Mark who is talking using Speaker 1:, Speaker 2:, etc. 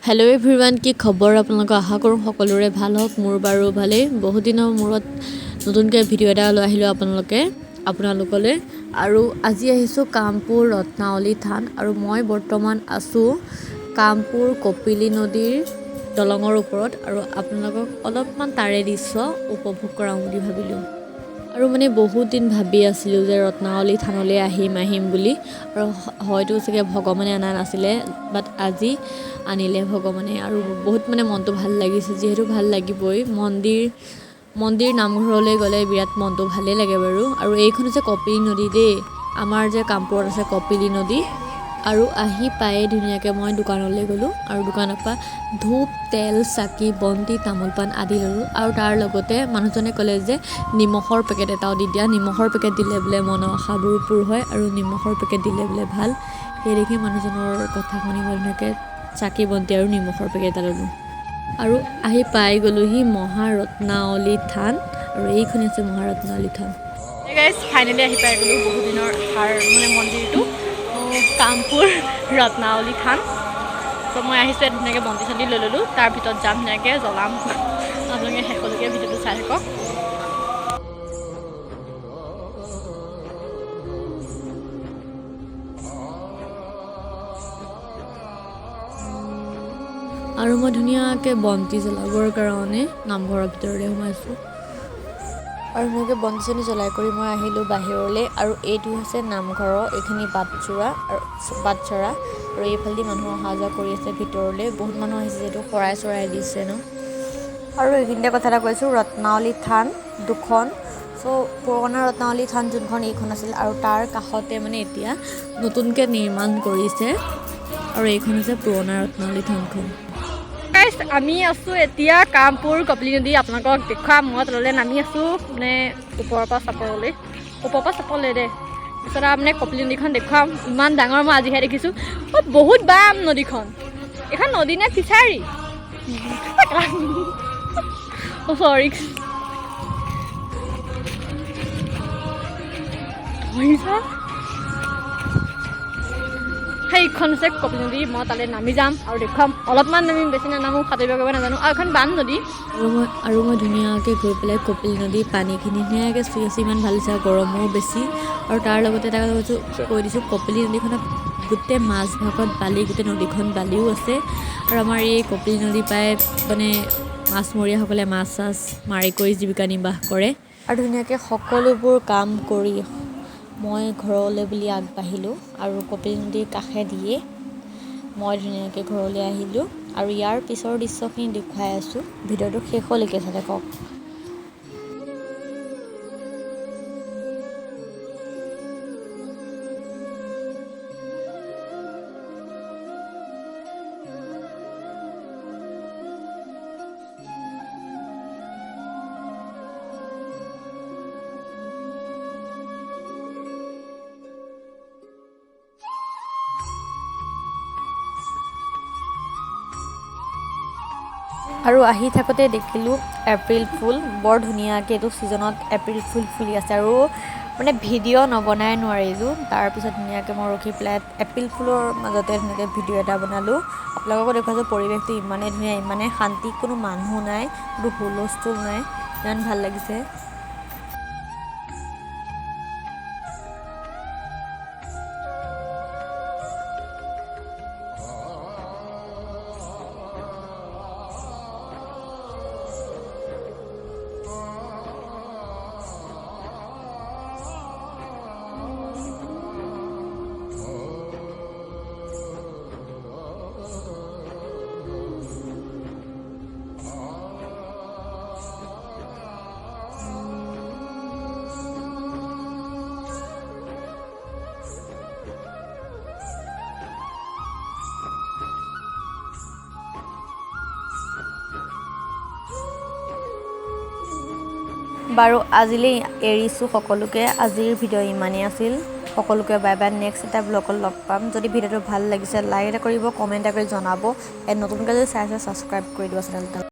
Speaker 1: Hello' everyone, কি খবৰ? আপোনালোকক আশা কৰোঁ সকলোৰে ভাল হওক। মোৰ বাৰু ভালেই। বহুত দিনৰ মূৰত নতুনকৈ ভিডিঅ' এটা লৈ আহিলোঁ আপোনালোকলৈ। আৰু আজি আহিছোঁ কামপুৰ ৰত্নাৱলী থান, আৰু মই বৰ্তমান আছোঁ কামপুৰ কপিলী নদীৰ দলঙৰ ওপৰত, আৰু আপোনালোকক অলপমান তাৰে দৃশ্য উপভোগ কৰাওঁ বুলি ভাবিলোঁ। আৰু মানে বহুত দিন ভাবি আছিলোঁ যে ৰত্নাৱলী থানলৈ আহিম বুলি, আৰু হয়তো চাগে ভগৱানে অনা নাছিলে, বাট আজি আনিলে ভগৱানে। আৰু বহুত মানে মনটো ভাল লাগিছে, যিহেতু ভাল লাগিবই। মন্দিৰ নামঘৰলৈ গ'লে বিৰাট মনটো ভালেই লাগে বাৰু। আৰু এইখন হৈছে কপিলী নদী দেই, আমাৰ যে কামপুৰত আছে কপিলী নদী। আৰু আহি পায়ে ধুনীয়াকৈ মই দোকানলৈ গ'লোঁ, আৰু দোকানৰ পৰা ধূপ, তেল, চাকি, বন্তি, তামোল পাণ আদি ল'লোঁ। আৰু তাৰ লগতে মানুহজনে ক'লে যে নিমখৰ পেকেট এটাও দি দিয়া। নিমখৰ পেকেট দিলে বোলে মনৰ আশাবোৰ পূৰ হয়, আৰু নিমখৰ পেকেট দিলে বোলে ভাল। সেই দেখি মানুহজনৰ কথা শুনি মই ধুনীয়াকৈ চাকি বন্তি আৰু নিমখৰ পেকেট এটা ল'লোঁ। আৰু আহি পাই গ'লোহি মহাৰত্নাৱলী থান, আৰু এইখন আছে মহাৰত্নাৱলী থান। ফাইনেলি আহি পাই গ'লোঁ বহুত দিনৰ মন্দিৰটো, কামপুৰ ৰত্নাৱলী থান। ত' মই আহিছোঁ ইয়াত ধুনীয়াকৈ বন্তি চন্তি লৈ ল'লোঁ। তাৰ ভিতৰত যাম, ধুনীয়াকৈ জ্বলাম। আপোনালোকে শেষলৈকে ভিডিঅ'টো চাই থাকক। আৰু মই ধুনীয়াকৈ বন্তি জ্বলাবৰ কাৰণে নামঘৰৰ ভিতৰলৈ সোমাইছোঁ। আৰু ধুনীয়াকৈ বন্তি চন্তি জ্বলাই কৰি মই আহিলোঁ বাহিৰলৈ। আৰু এইটো হৈছে নামঘৰৰ এইখিনি বাটচ'ৰা, আৰু এইফালেদি মানুহ অহা যোৱা কৰি আছে ভিতৰলৈ। বহুত মানুহ আহিছে, যিহেতু শৰাই চৰাই দিছে ন। আৰু এইখিনিতে কথা এটা কৈছোঁ, ৰত্নাৱলী থান দুখন। চ' পুৰণা ৰত্নাৱলী থান যোনখন, এইখন আছিল, আৰু তাৰ কাষতে মানে এতিয়া নতুনকৈ নিৰ্মাণ কৰিছে, আৰু এইখন হৈছে পুৰণা ৰত্নাৱলী থানখন। আমি আছোঁ এতিয়া কামপুৰ কপিলী নদী। আপোনালোকক দেখুৱাম। মই তললৈ নামি আছোঁ, মানে ওপৰৰ পৰা চাপৰলৈ দেই। তাৰপিছত আৰু মানে কপিলী নদীখন দেখুৱাম। ইমান ডাঙৰ, মই আজিহে দেখিছোঁ। বহুত বাম নদীখন। এইখন নদী নে ফিচাৰী? চৰি। সেইখন হৈছে কপিলী নদী। মই তালৈ নামি যাম আৰু দেখুৱাম। অলপমান নামিম, বেছি নানামো, সাঁতুৰিব কৰিব নাজানো। আৰু এখন বাম নদী। আৰু মই ধুনীয়াকৈ গৈ পেলাই কপিলী নদীৰ পানীখিনি ধুনীয়াকৈ চুই আছোঁ। ইমান ভাল হৈছে, গৰমো বেছি। আৰু তাৰ লগতে এটা কথা কৈ দিছোঁ, কপিলী নদীখনত গোটেই মাজভাগত বালি, গোটেই নদীখন বালিও আছে। আৰু আমাৰ এই কপিলী নদী পৰাই মানে মাছমৰীয়াসকলে মাছ চাছ মাৰি কৰি জীৱিকা নিৰ্বাহ কৰে। আৰু ধুনীয়াকৈ সকলোবোৰ কাম কৰি মই ঘৰলৈ বুলি আগবাঢ়িলোঁ, আৰু কপিলী নদীৰ কাষেদিয়ে মই ধুনীয়াকৈ ঘৰলৈ আহিলোঁ। আৰু ইয়াৰ পিছৰ দৃশ্যখিনি দেখুৱাই আছোঁ, ভিডিঅ'টো শেষলৈকে চাই থাকক। আৰু আহি থাকোঁতে দেখিলোঁ এপ্ৰিল ফুল। বৰ ধুনীয়াকৈ এইটো ছিজনত এপ্ৰিল ফুল ফুলি আছে, আৰু মানে ভিডিঅ' নবনাই নোৱাৰিলোঁ। তাৰপিছত ধুনীয়াকৈ মই ৰখি পেলাই এপ্ৰিল ফুলৰ মাজতে ধুনীয়াকৈ ভিডিঅ' এটা বনালোঁ। আপোনালোককো দেখুৱাইছোঁ। পৰিৱেশটো ইমানেই ধুনীয়া, ইমানেই শান্তি, কোনো মানুহ নাই, কোনো হুলস্থুল নাই, ইমান ভাল লাগিছে। বাৰু আজিলৈ এৰিছোঁ সকলোকে। আজিৰ ভিডিঅ' ইমানেই আছিল। সকলোকে বাই বাই। নেক্সট এটা ব্লগত লগ পাম। যদি ভিডিঅ'টো ভাল লাগিছে লাইক এটা কৰিব, কমেণ্ট এটা কৰি জনাব। নতুনকৈ যদি চাই ছাবস্ক্ৰাইব কৰি দিব চেনেলটো।